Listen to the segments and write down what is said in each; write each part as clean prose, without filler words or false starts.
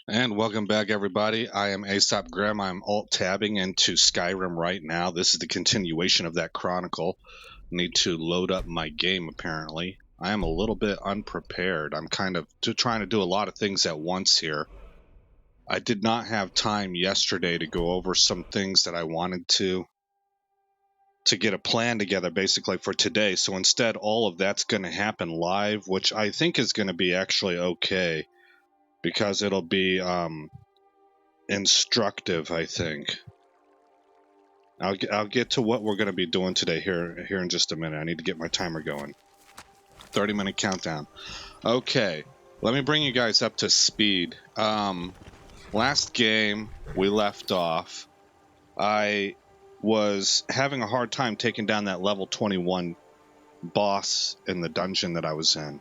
And welcome back, everybody. I am S.T.E.P. Graham. I'm alt-tabbing into Skyrim right now. This is the continuation of that chronicle. Need to load up my game, apparently. I am a little bit unprepared. I'm kind of trying to do a lot of things at once here. I did not have time yesterday to go over some things that I wanted to get a plan together, basically, for today. So instead, all of that's going to happen live, which I think is going to be actually okay, because it'll be instructive, I think. I'll get to what we're going to be doing today here in just a minute. I need to get my timer going. 30-minute countdown. Okay, let me bring you guys up to speed. Last game we left off, I was having a hard time taking down that level 21 boss in the dungeon that I was in.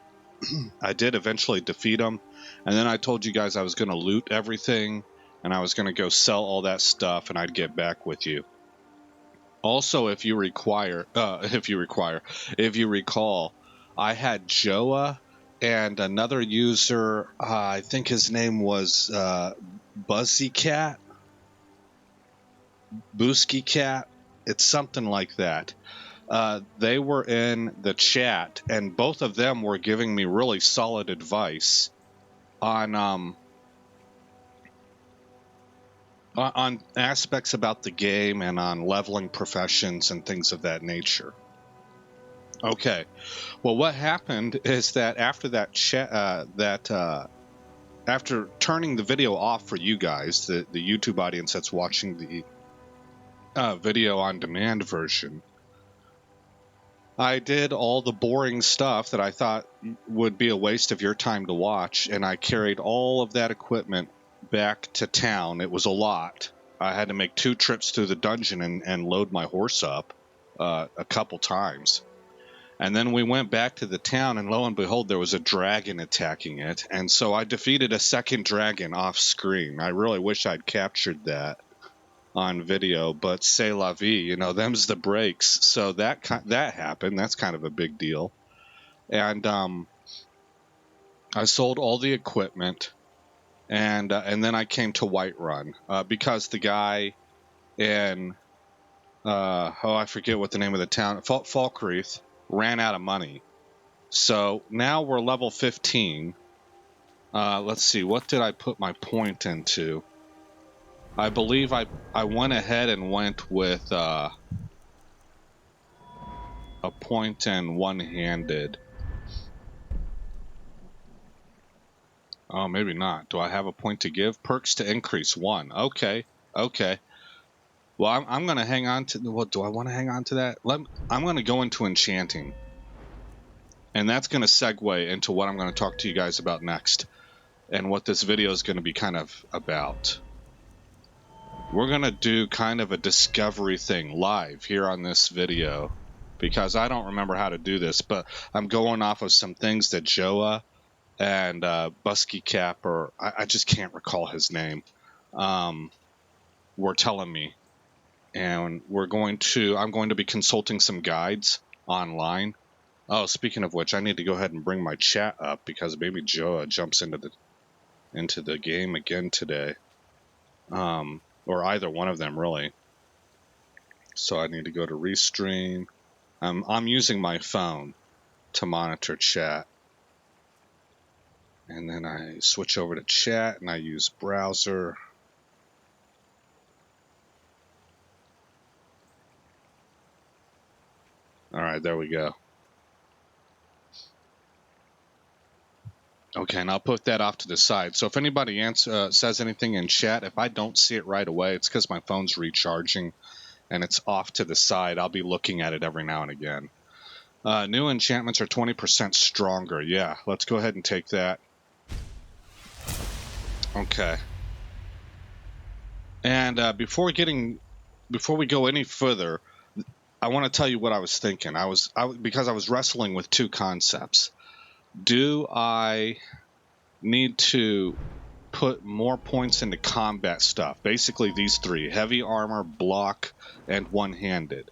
I did eventually defeat him, and then I told you guys I was going to loot everything, and I was going to go sell all that stuff, and I'd get back with you. Also, if you recall, I had Joa and another user. I think his name was Buzzy Cat, Boosky Cat. It's something like that. They were in the chat, and both of them were giving me really solid advice on aspects about the game and on leveling professions and things of that nature. Okay, well, what happened is that after that after turning the video off for you guys, the YouTube audience that's watching the video on demand version, I did all the boring stuff that I thought would be a waste of your time to watch, and I carried all of that equipment back to town. It was a lot. I had to make 2 trips through the dungeon and load my horse up a couple times. And then we went back to the town, and lo and behold, there was a dragon attacking it. And so I defeated a second dragon off screen. I really wish I'd captured that on video, but c'est la vie, them's the breaks. So that happened. That's kind of a big deal. And I sold all the equipment, and then I came to Whiterun because the guy in I forget what the name of the town, Falkreath, ran out of money. So now we're level 15. Let's see, what did I put my point into? I believe I went ahead and went with a point in one-handed. Oh, maybe not. Do I have a point to give? Perks to increase 1. Okay. Well, I'm going to hang on to... Well, do I want to hang on to that? I'm going to go into enchanting. And that's going to segue into what I'm going to talk to you guys about next, and what this video is going to be kind of about. We're going to do kind of a discovery thing live here on this video, because I don't remember how to do this, but I'm going off of some things that Joa and Busky Cap, or I just can't recall his name, were telling me. And I'm going to be consulting some guides online. Oh, speaking of which, I need to go ahead and bring my chat up, because maybe Joa jumps into the game again today. Or either one of them, really. So I need to go to Restream. I'm using my phone to monitor chat. And then I switch over to chat, and I use browser. All right, there we go. Okay, and I'll put that off to the side. So if anybody says anything in chat, if I don't see it right away, it's because my phone's recharging and it's off to the side. I'll be looking at it every now and again. New enchantments are 20% stronger. Yeah, let's go ahead and take that. Okay. And before we go any further, I want to tell you what I was thinking. Because I was wrestling with 2 concepts. Do I need to put more points into combat stuff? Basically these 3: heavy armor, block, and one-handed.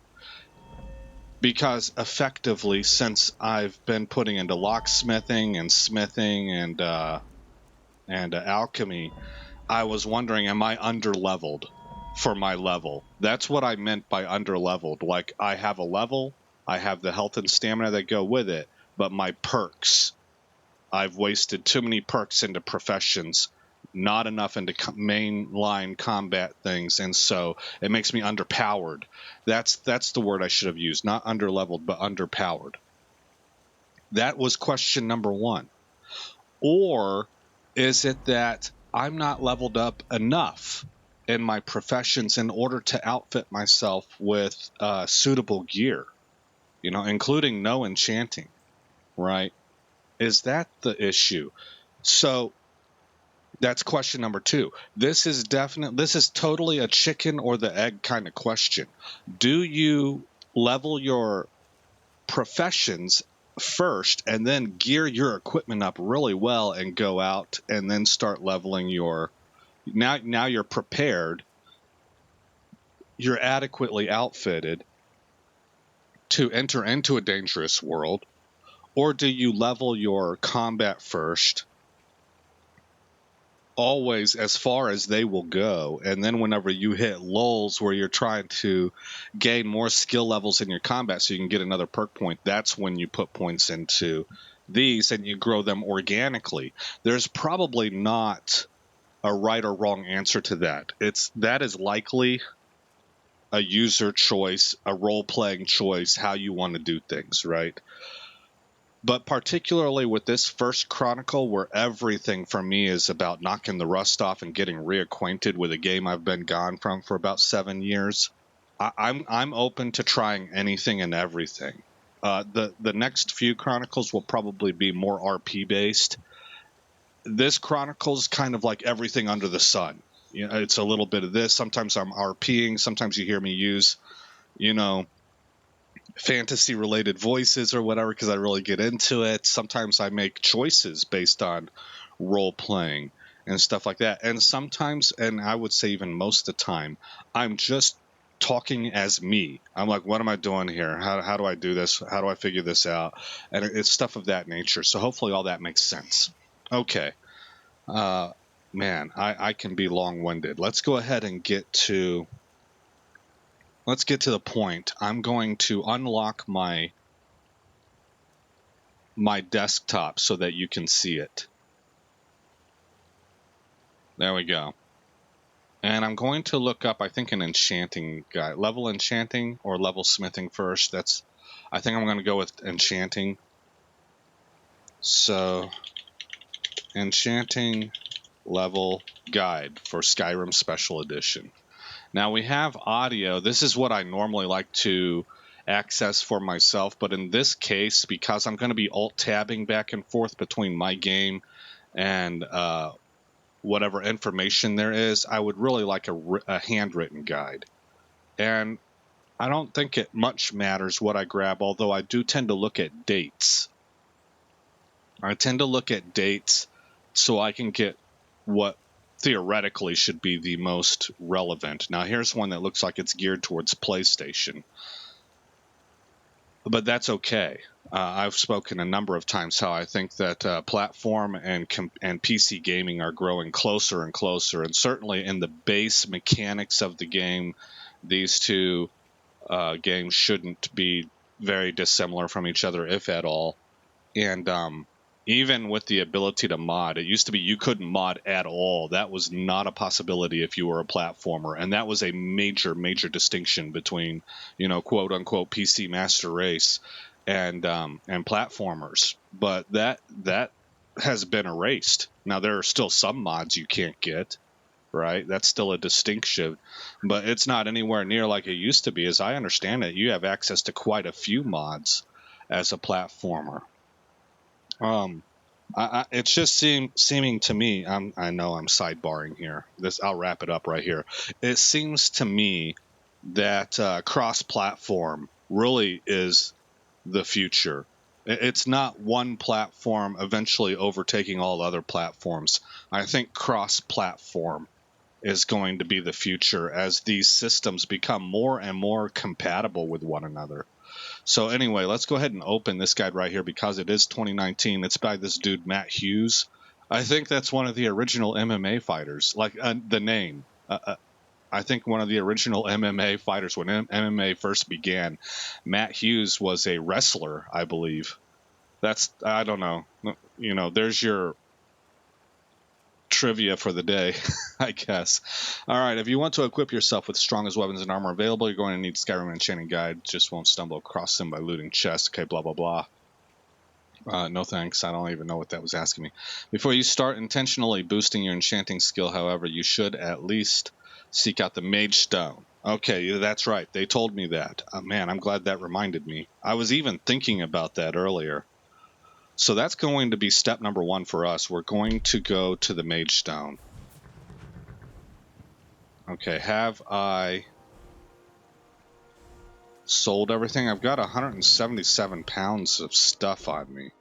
Because effectively, since I've been putting into locksmithing and smithing and and alchemy, I was wondering, am I under-leveled for my level? That's what I meant by under-leveled. Like, I have a level, I have the health and stamina that go with it, but my perks, I've wasted too many perks into professions, not enough into mainline combat things, and so it makes me underpowered. That's the word I should have used, not underleveled, but underpowered. That was question number one. Or is it that I'm not leveled up enough in my professions in order to outfit myself with suitable gear, including no enchanting, right? Is that the issue? So that's question number two. This is totally a chicken or the egg kind of question. Do you level your professions first and then gear your equipment up really well and go out and then start leveling your now you're prepared, you're adequately outfitted to enter into a dangerous world? Or do you level your combat first, always as far as they will go, and then whenever you hit lulls where you're trying to gain more skill levels in your combat so you can get another perk point, that's when you put points into these and you grow them organically? There's probably not a right or wrong answer to that. That is likely a user choice, a role-playing choice, how you want to do things, right? But particularly with this first chronicle, where everything for me is about knocking the rust off and getting reacquainted with a game I've been gone from for about 7 years, I'm open to trying anything and everything. The next few chronicles will probably be more RP based. This chronicle's kind of like everything under the sun. It's a little bit of this. Sometimes I'm RPing. Sometimes you hear me use, fantasy related voices or whatever because I really get into it. Sometimes I make choices based on role playing and stuff like that. And sometimes, and I would say even most of the time, I'm just talking as me. I'm like, what am I doing here? How do I do this? How do I figure this out? And it's stuff of that nature. So hopefully all that makes sense. Okay. Man, I can be long-winded. Let's go ahead and get to the point. I'm going to unlock my desktop so that you can see it. There we go. And I'm going to look up, I think, an enchanting guide. Level enchanting or level smithing first. I think I'm going to go with enchanting. So, enchanting level guide for Skyrim Special Edition. Now we have audio. This is what I normally like to access for myself, but in this case, because I'm going to be alt-tabbing back and forth between my game and whatever information there is, I would really like a handwritten guide. And I don't think it much matters what I grab, although I do tend to look at dates. I tend to look at dates so I can get what theoretically should be the most relevant. Now here's one that looks like it's geared towards PlayStation, but that's okay. I've spoken a number of times how I think that platform and PC gaming are growing closer and closer, and certainly in the base mechanics of the game, these two games shouldn't be very dissimilar from each other, if at all. And even with the ability to mod, it used to be you couldn't mod at all. That was not a possibility if you were a platformer, and that was a major distinction between, quote unquote PC master race and platformers. But that has been erased. Now there are still some mods you can't get, right? That's still a distinction, but it's not anywhere near like it used to be. As I understand it, you have access to quite a few mods as a platformer. It's just seeming to me. I know I'm sidebarring here. I'll wrap it up right here. It seems to me that cross-platform really is the future. It's not one platform eventually overtaking all other platforms. I think cross-platform is going to be the future as these systems become more and more compatible with one another. So anyway, let's go ahead and open this guide right here because it is 2019. It's by this dude, Matt Hughes. I think that's one of the original MMA fighters, like the name. I think one of the original MMA fighters when MMA first began. Matt Hughes was a wrestler, I believe. That's, I don't know. You know, there's your trivia for the day, I guess. All right, if you want to equip yourself with strongest weapons and armor available, you're going to need Skyrim Enchanting Guide. Just won't stumble across them by looting chests. Okay, blah, blah, blah. No thanks. I don't even know what that was asking me. Before you start intentionally boosting your enchanting skill, however, you should at least seek out the Mage Stone. Okay, that's right. They told me that. Man, I'm glad that reminded me. I was even thinking about that earlier. So that's going to be step number 1 for us. We're going to go to the Mage Stone. Okay, have I sold everything? I've got 177 pounds of stuff on me.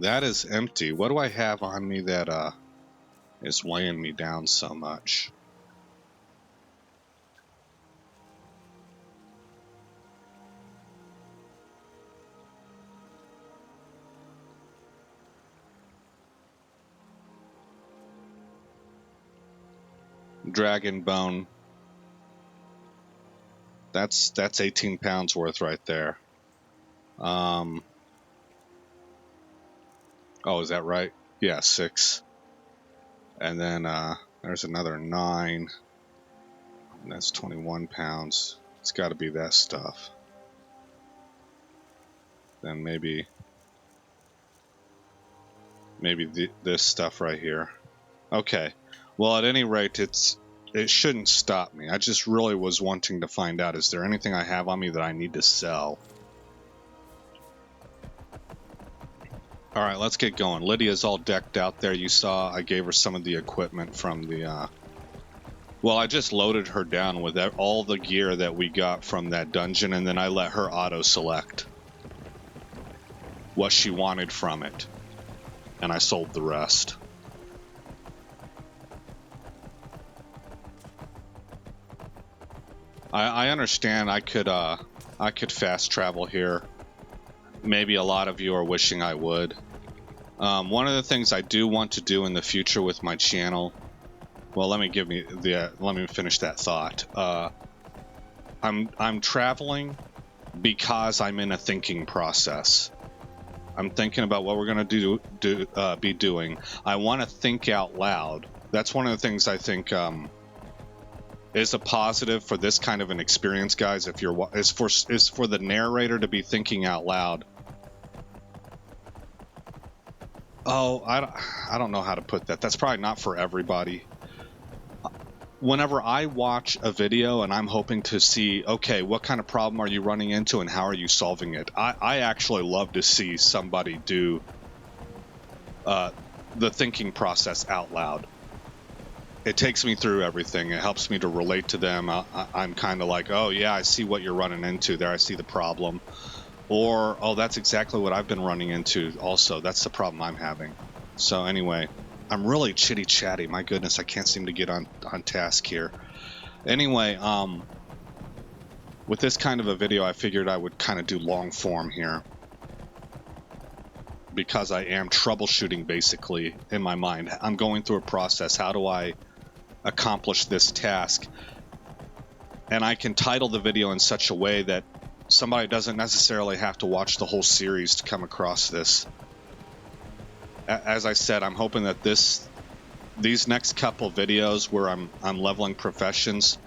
That is empty. What do I have on me that is weighing me down so much? Dragon bone. That's 18 pounds worth right there. Oh, is that right? Yeah, 6. And then there's another 9. That's 21 pounds. It's got to be that stuff. Then maybe this stuff right here. Okay. Well, at any rate, it shouldn't stop me. I just really was wanting to find out, is there anything I have on me that I need to sell? All right, let's get going. Lydia's all decked out there. You saw I gave her some of the equipment from the... Well, I just loaded her down with all the gear that we got from that dungeon, and then I let her auto-select what she wanted from it. And I sold the rest. I understand I could fast travel here. Maybe a lot of you are wishing I would. One of the things I do want to do in the future with my channel... Well, let me finish that thought. I'm traveling because I'm in a thinking process. I'm thinking about what we're going to be doing. I want to think out loud. That's one of the things I think is a positive for this kind of an experience, guys. If you're is for the narrator to be thinking out loud. Oh, I don't know how to put that. That's probably not for everybody. Whenever I watch a video and I'm hoping to see, okay, what kind of problem are you running into and how are you solving it? I actually love to see somebody do the thinking process out loud. It takes me through everything. It helps me to relate to them. I'm kind of like, oh yeah, I see what you're running into there. I see the problem. Or, oh, that's exactly what I've been running into also. That's the problem I'm having. So anyway, I'm really chitty-chatty. My goodness, I can't seem to get on task here. Anyway, with this kind of a video, I figured I would kind of do long form here. Because I am troubleshooting, basically, in my mind. I'm going through a process. How do I accomplish this task? And I can title the video in such a way that somebody doesn't necessarily have to watch the whole series to come across this. As I said, I'm hoping that these next couple videos where I'm leveling professions,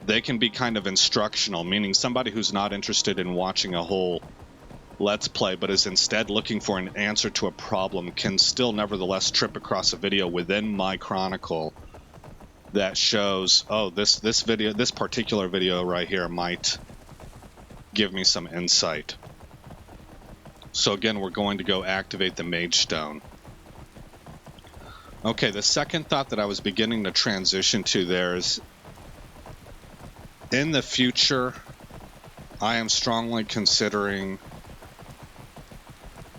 they can be kind of instructional, meaning somebody who's not interested in watching a whole Let's Play, but is instead looking for an answer to a problem, can still nevertheless trip across a video within my chronicle that shows, oh, this particular video right here might give me some insight. So again, we're going to go activate the Mage Stone. Okay, the second thought that I was beginning to transition to there is, in the future, I am strongly considering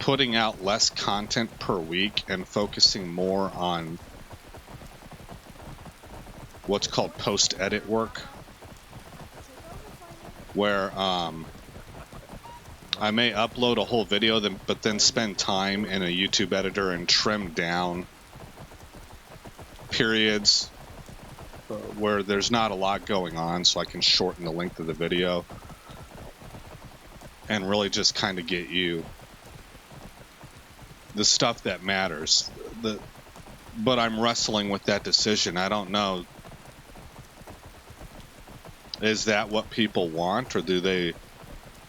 putting out less content per week and focusing more on what's called post-edit work, where I may upload a whole video, but then spend time in a YouTube editor and trim down periods where there's not a lot going on, so I can shorten the length of the video and really just kind of get you the stuff that matters. But I'm wrestling with that decision. I don't know. Is that what people want, or do they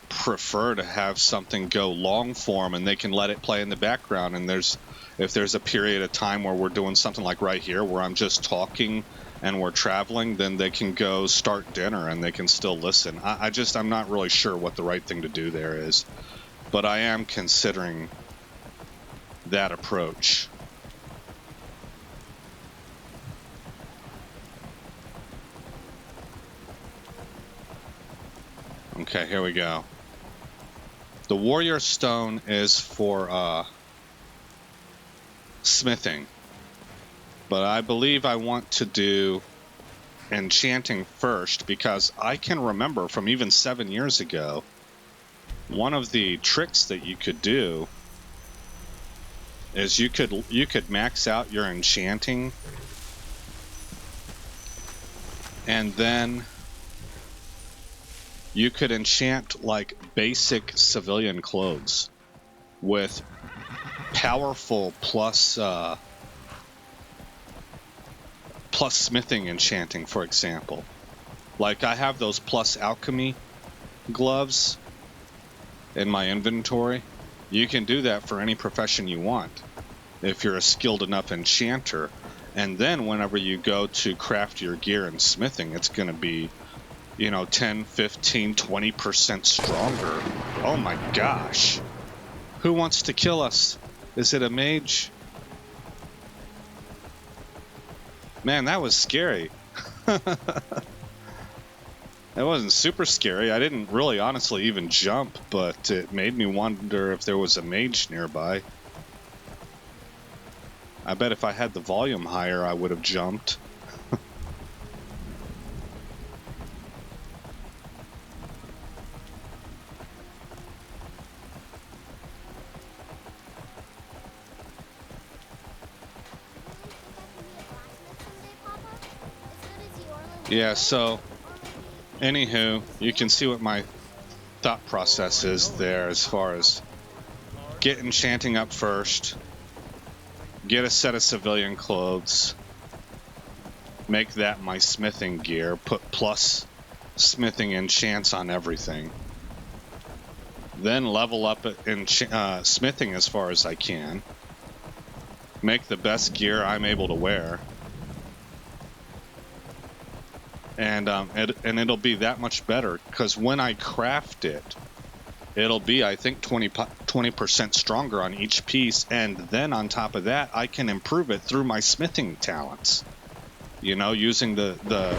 prefer to have something go long form and they can let it play in the background? And if there's a period of time where we're doing something like right here where I'm just talking and we're traveling, then they can go start dinner and they can still listen. I'm not really sure what the right thing to do there is, but I am considering that approach. Okay, here we go. The warrior stone is for smithing, but I believe I want to do enchanting first, because I can remember from even 7 years ago, one of the tricks that you could do is you could max out your enchanting, and then you could enchant like basic civilian clothes with powerful plus smithing enchanting, for example. Like I have those plus alchemy gloves in my inventory. You can do that for any profession you want if you're a skilled enough enchanter. And then whenever you go to craft your gear in smithing, it's going to be, 10, 15, 20% stronger. Oh my gosh. Who wants to kill us? Is it a mage? Man, that was scary. That wasn't super scary. I didn't really honestly even jump, but it made me wonder if there was a mage nearby. I bet if I had the volume higher, I would have jumped. Yeah, so, anywho, you can see what my thought process is there as far as get enchanting up first, get a set of civilian clothes, make that my smithing gear, put plus smithing enchants on everything, then level up in smithing as far as I can, make the best gear I'm able to wear, and it'll be that much better, because when I craft it, it'll be, I think, 20% stronger on each piece, and then on top of that, I can improve it through my smithing talents, using the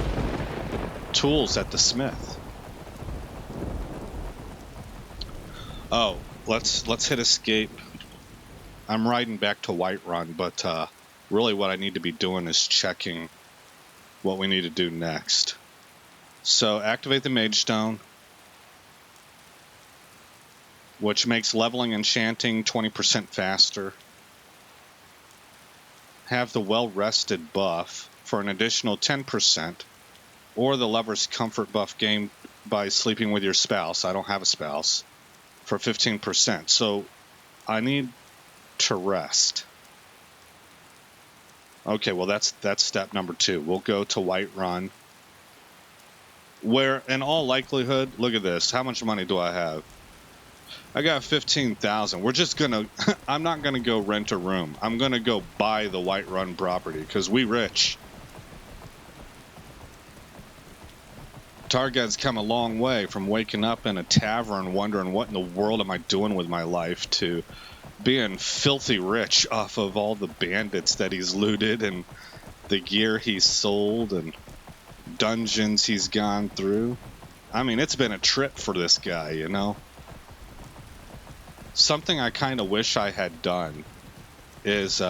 tools at the smith. Oh, let's hit escape. I'm riding back to Whiterun, but really what I need to be doing is checking what we need to do next. So activate the Mage Stone, which makes leveling enchanting 20% faster. Have the well-rested buff for an additional 10%, or the lover's comfort buff gained by sleeping with your spouse. I don't have a spouse, for 15%. So I need to rest. Okay, well that's step number 2. We'll go to Whiterun, where in all likelihood, look at this. How much money do I have? I got 15,000. We're just gonna. I'm not gonna go rent a room. I'm gonna go buy the Whiterun property because we rich. Target's come a long way from waking up in a tavern wondering what in the world am I doing with my life to being filthy rich off of all the bandits that he's looted and the gear he's sold and dungeons he's gone through. I mean, it's been a trip for this guy, Something I kind of wish I had done is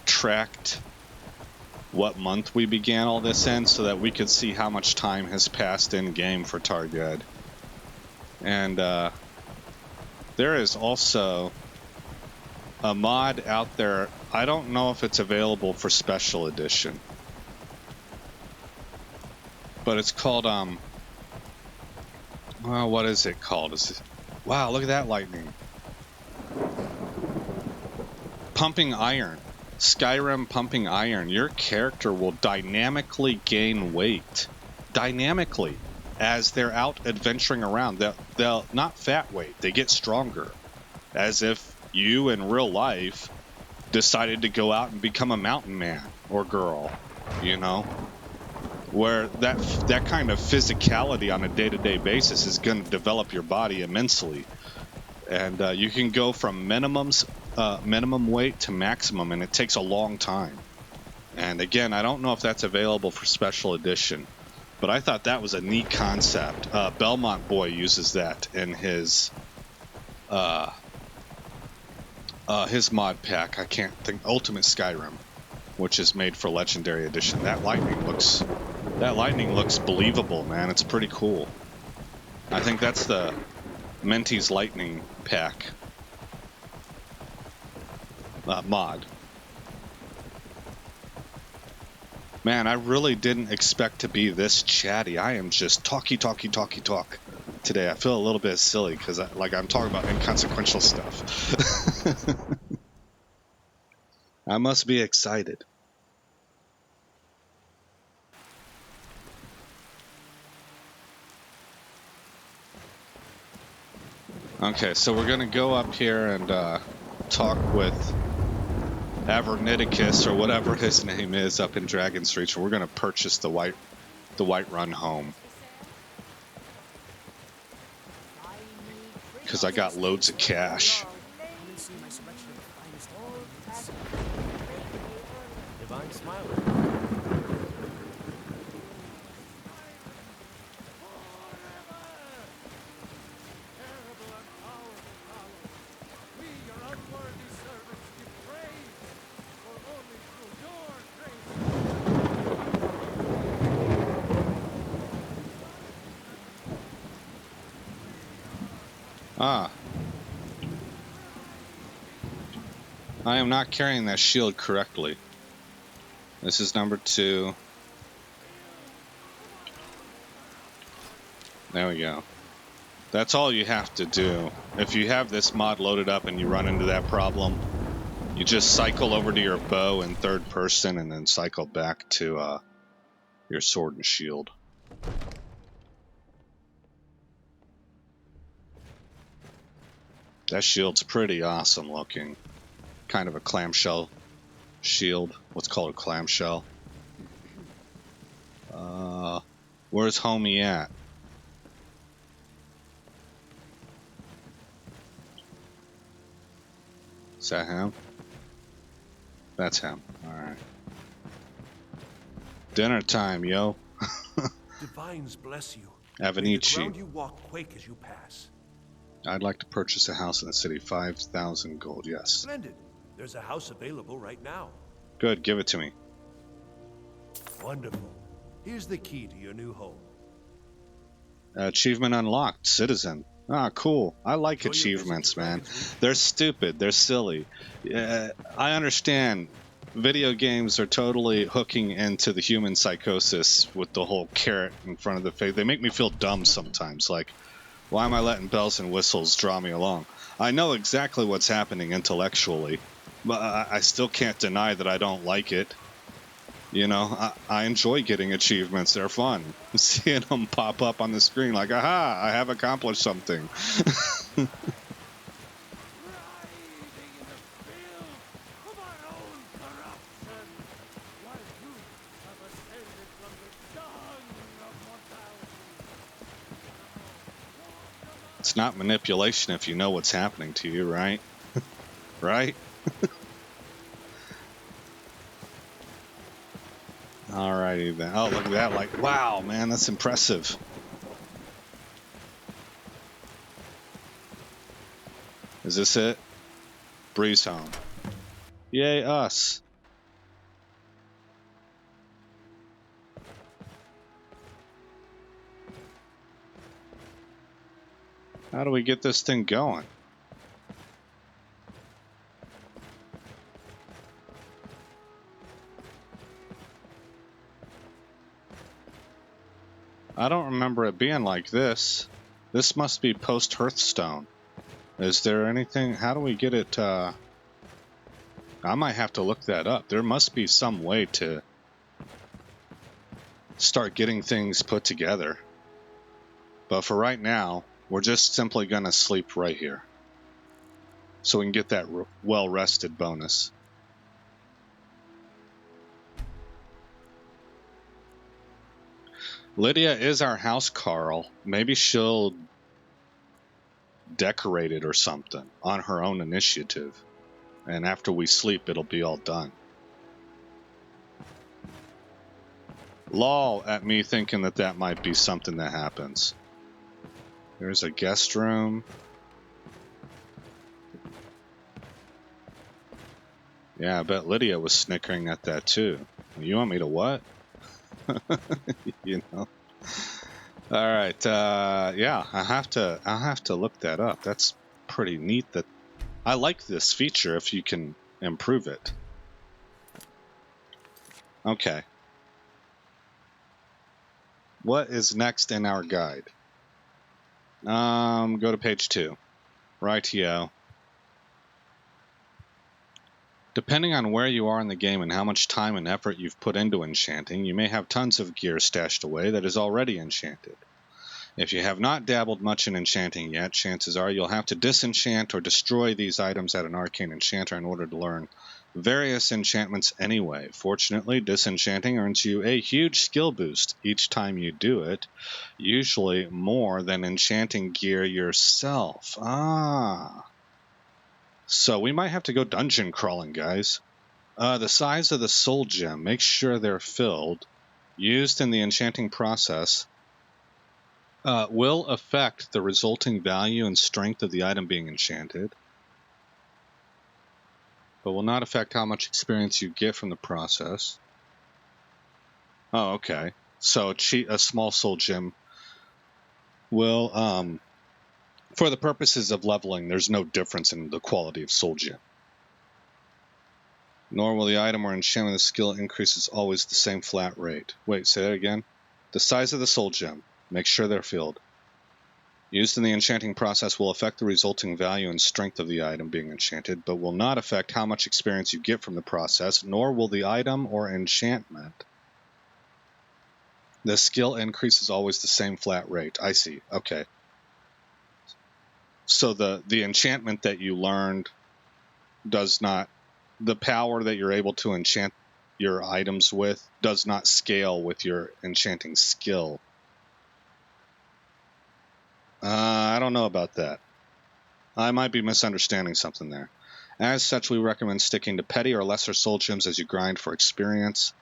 tracked what month we began all this in so that we could see how much time has passed in game for Target. And There is also a mod out there. I don't know if it's available for special edition, but it's called well, what is it called? Wow, look at that lightning. Pumping iron. Skyrim pumping iron. Your character will dynamically gain weight. Dynamically. As they're out adventuring around. They'll not fat weight. They get stronger. As if you in real life decided to go out and become a mountain man or girl. You know? Where that kind of physicality on a day-to-day basis is going to develop your body immensely. And you can go from minimum weight to maximum, and it takes a long time. And again, I don't know if that's available for special edition, but I thought that was a neat concept. Belmont Boy uses that in his mod pack. I can't think. Ultimate Skyrim, which is made for Legendary Edition. That lightning looks believable, man. It's pretty cool. I think that's the Mentee's Lightning pack mod. Man, I really didn't expect to be this chatty. I am just talk today. I feel a little bit silly because I'm talking about inconsequential stuff. I must be excited. Okay, so we're gonna go up here and talk with Averniticus or whatever his name is up in Dragon's Reach. We're gonna purchase the Whiterun home because I got loads of cash. Divine Smiler. Ah. I am not carrying that shield correctly. This is number 2. There we go. That's all you have to do. If you have this mod loaded up and you run into that problem, you just cycle over to your bow in third person and then cycle back to your sword and shield. That shield's pretty awesome looking. Kind of a clamshell shield. What's called a clamshell. Where's homie at? Is that him? That's him. Alright. Dinner time, yo. Divines bless you. Avenici. May the ground you walk quake as you pass. I'd like to purchase a house in the city. 5,000 gold, yes. Splendid. There's a house available right now. Good, give it to me. Wonderful. Here's the key to your new home. Achievement unlocked, citizen. Ah, cool. I like achievements, man. They're stupid. They're silly. I understand video games are totally hooking into the human psychosis with the whole carrot in front of the face. They make me feel dumb sometimes. Like, why am I letting bells and whistles draw me along? I know exactly what's happening intellectually, but I still can't deny that I don't like it. You know, I enjoy getting achievements. They're fun. Seeing them pop up on the screen like, aha, I have accomplished something. It's not manipulation if you know what's happening to you, right? Right? Alrighty then. Oh, look at that. Like, wow, man, that's impressive. Is this it? Breeze home. Yay, us. How do we get this thing going? I don't remember it being like this. This must be post-Hearthstone. Is there anything... How do we get it... I might have to look that up. There must be some way to start getting things put together. But for right now, we're just simply going to sleep right here. So we can get that well-rested bonus. Lydia is our house Carl. Maybe she'll decorate it or something on her own initiative. And after we sleep, it'll be all done. Lol at me thinking that that might be something that happens. There's a guest room. Yeah, I bet Lydia was snickering at that too. You want me to what? You know. All right. Yeah, I'll have to look that up. That's pretty neat. That I like this feature if you can improve it. Okay. What is next in our guide? Go to page 2. Rightio. Depending on where you are in the game and how much time and effort you've put into enchanting, you may have tons of gear stashed away that is already enchanted. If you have not dabbled much in enchanting yet, chances are you'll have to disenchant or destroy these items at an arcane enchanter in order to learn various enchantments anyway. Fortunately, disenchanting earns you a huge skill boost each time you do it, usually more than enchanting gear yourself. So we might have to go dungeon crawling, guys. The size of the soul gem, make sure they're filled. Used in the enchanting process will affect the resulting value and strength of the item being enchanted, but will not affect how much experience you get from the process. Oh, okay. So a small soul gem will, for the purposes of leveling, there's no difference in the quality of soul gem. Nor will the item or enchantment of skill increases always the same flat rate. Wait, say that again? The size of the soul gem. Make sure they're filled. Used in the enchanting process will affect the resulting value and strength of the item being enchanted, but will not affect how much experience you get from the process, nor will the item or enchantment. The skill increase is always the same flat rate. I see. Okay. So the enchantment that you learned does not... The power that you're able to enchant your items with does not scale with your enchanting skill. I don't know about that. I might be misunderstanding something there. As such, we recommend sticking to petty or lesser soul gems as you grind for experience,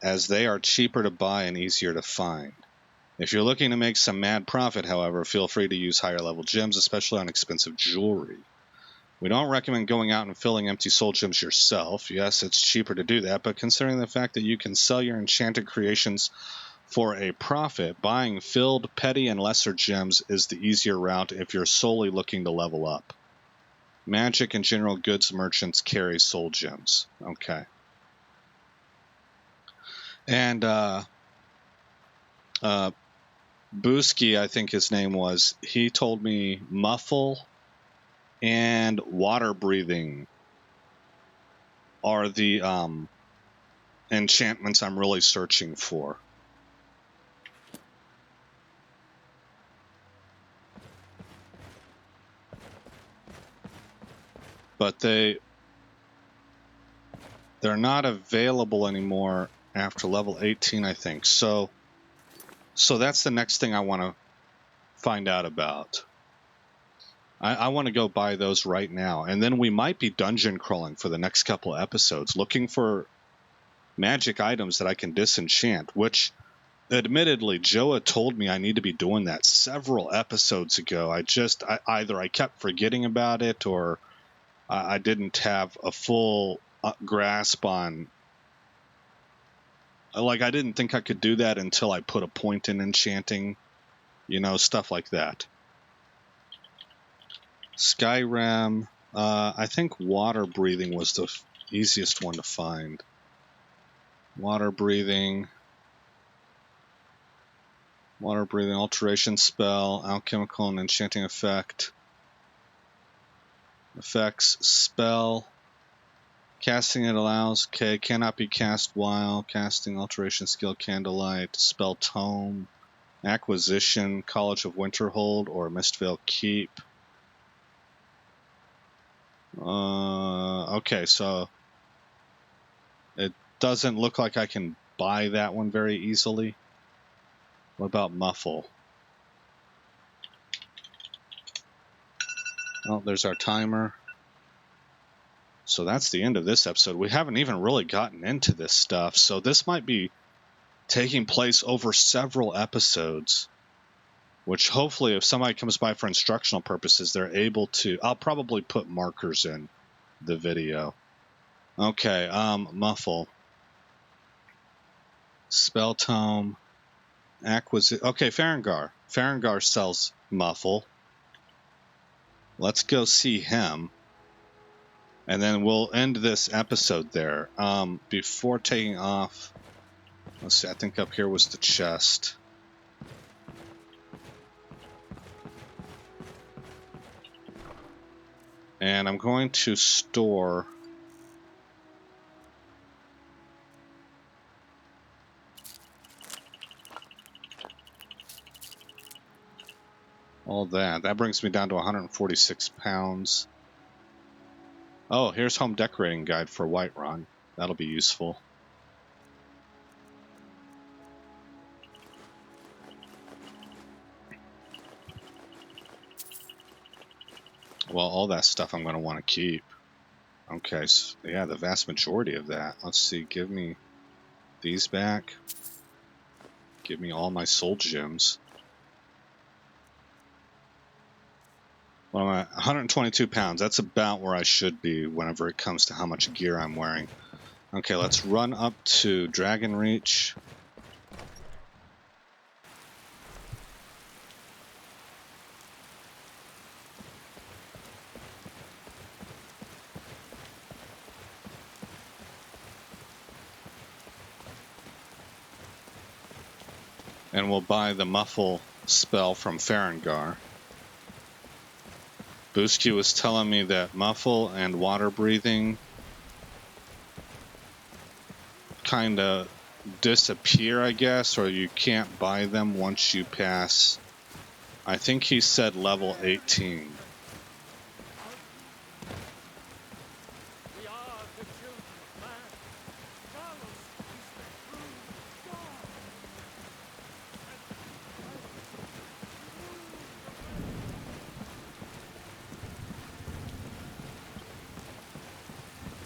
as they are cheaper to buy and easier to find. If you're looking to make some mad profit, however, feel free to use higher level gems, especially on expensive jewelry. We don't recommend going out and filling empty soul gems yourself. Yes, it's cheaper to do that, but considering the fact that you can sell your enchanted creations for a profit, buying filled petty and lesser gems is the easier route if you're solely looking to level up. Magic and general goods merchants carry soul gems. Okay. And Booski, I think his name was, he told me muffle and water breathing are the enchantments I'm really searching for. But they're not available anymore after level 18, I think. So that's the next thing I want to find out about. I want to go buy those right now. And then we might be dungeon crawling for the next couple of episodes, looking for magic items that I can disenchant, which admittedly, Joa told me I need to be doing that several episodes ago. Either I kept forgetting about it or I didn't have a full grasp on... Like, I didn't think I could do that until I put a point in enchanting, stuff like that. Skyrim, I think water breathing was the easiest one to find. Water breathing. Water breathing, alteration spell, alchemical and enchanting effect. Effects, spell. Casting it allows, okay, cannot be cast while casting, alteration skill, candlelight, spell tome, acquisition, College of Winterhold, or Mistvale Keep. Okay, so it doesn't look like I can buy that one very easily. What about Muffle? Oh, there's our timer. So that's the end of this episode. We haven't even really gotten into this stuff, so this might be taking place over several episodes, which hopefully if somebody comes by for instructional purposes, they're able to... I'll probably put markers in the video. Okay, Muffle. Spell Tome. Okay, Farengar. Farengar sells Muffle. Let's go see him. And then we'll end this episode there. Before taking off, let's see, I think up here was the chest. And I'm going to store all that. That brings me down to 146 pounds. Oh, here's home decorating guide for Whiterun. That'll be useful. Well, all that stuff I'm going to want to keep. Okay, so yeah, the vast majority of that. Let's see, give me these back. Give me all my soul gems. Well, I'm at 122 pounds. That's about where I should be whenever it comes to how much gear I'm wearing. Okay, let's run up to Dragon Reach. And we'll buy the Muffle spell from Farengar. Busky was telling me that Muffle and water breathing kind of disappear, I guess, or you can't buy them once you pass. I think he said level 18.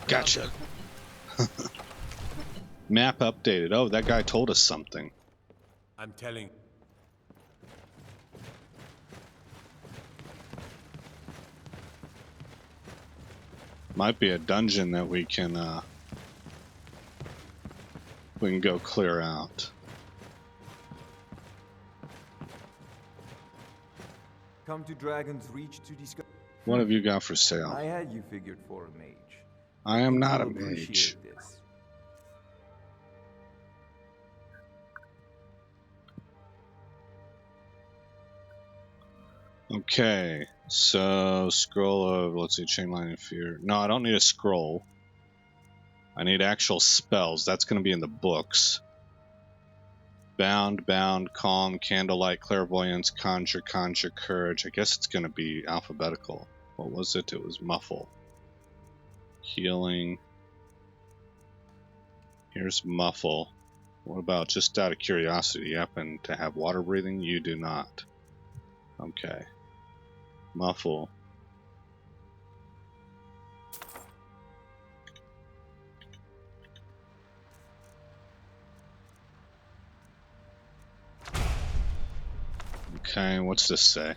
Gotcha. Map updated. Oh, that guy told us something. I'm telling. Might be a dungeon that we can go clear out. Come to Dragon's Reach to discover. What have you got for sale? I had you figured for a mage. I am not a You'll mage. appreciate this. Okay, so scroll of, let's see, chain lightning fear. No, I don't need a scroll. I need actual spells. That's going to be in the books. Bound, calm, candlelight, clairvoyance, conjure, courage. I guess it's going to be alphabetical. What was it? It was muffle. Healing. Here's muffle. What about, just out of curiosity, you happen to have water breathing? You do not. Okay. Muffle. Okay, what's this say?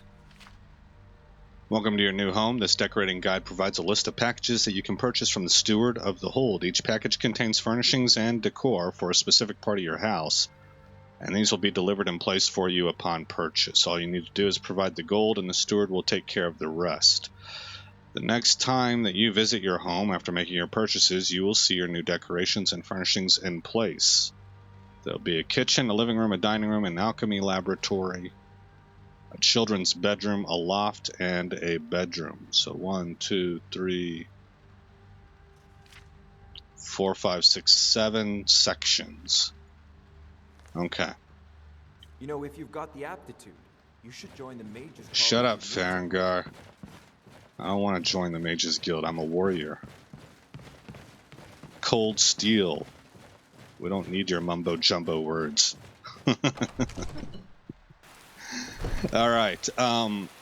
Welcome to your new home. This decorating guide provides a list of packages that you can purchase from the steward of the hold. Each package contains furnishings and decor for a specific part of your house, and these will be delivered and placed for you upon purchase. All you need to do is provide the gold, and the steward will take care of the rest. The next time that you visit your home after making your purchases, you will see your new decorations and furnishings in place. There'll be a kitchen, a living room, a dining room, an alchemy laboratory, a children's bedroom, a loft, and a bedroom. So 1, 2, 3, 4, 5, 6, 7 sections. Okay. You know, if you've got the aptitude, you should join the Mages. Shut up, Farengar. I don't want to join the Mages Guild. I'm a warrior. Cold steel. We don't need your mumbo-jumbo words. All right.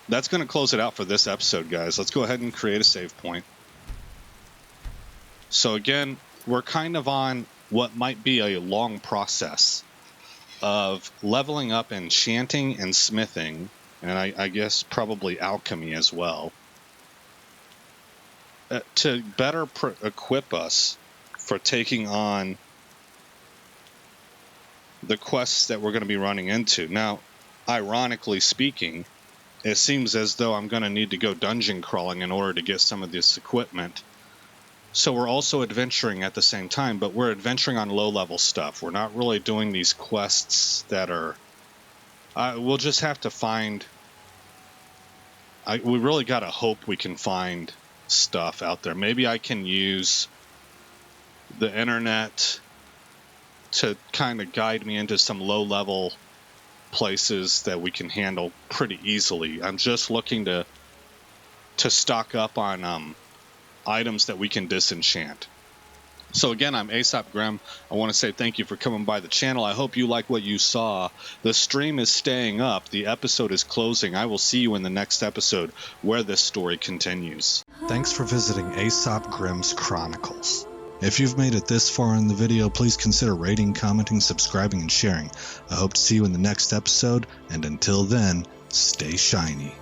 That's going to close it out for this episode, guys. Let's go ahead and create a save point. So again, we're kind of on what might be a long process of leveling up enchanting and smithing, and I guess probably alchemy as well, to better equip us for taking on the quests that we're going to be running into. Now, ironically speaking, it seems as though I'm going to need to go dungeon crawling in order to get some of this equipment. So we're also adventuring at the same time, but we're adventuring on low-level stuff. We're not really doing these quests that are... we'll just have to find... we really got to hope we can find stuff out there. Maybe I can use the internet to kind of guide me into some low-level places that we can handle pretty easily. I'm just looking to stock up on items that we can disenchant. So again, I'm S.T.E.P. Grim. I want to say thank you for coming by the channel. I hope you like what you saw. The stream is staying up. The episode is closing. I will see you in the next episode where this story continues. Thanks for visiting S.T.E.P. Grim's Chronicles. If you've made it this far in the video, please consider rating, commenting, subscribing, and sharing. I hope to see you in the next episode, and until then, stay shiny.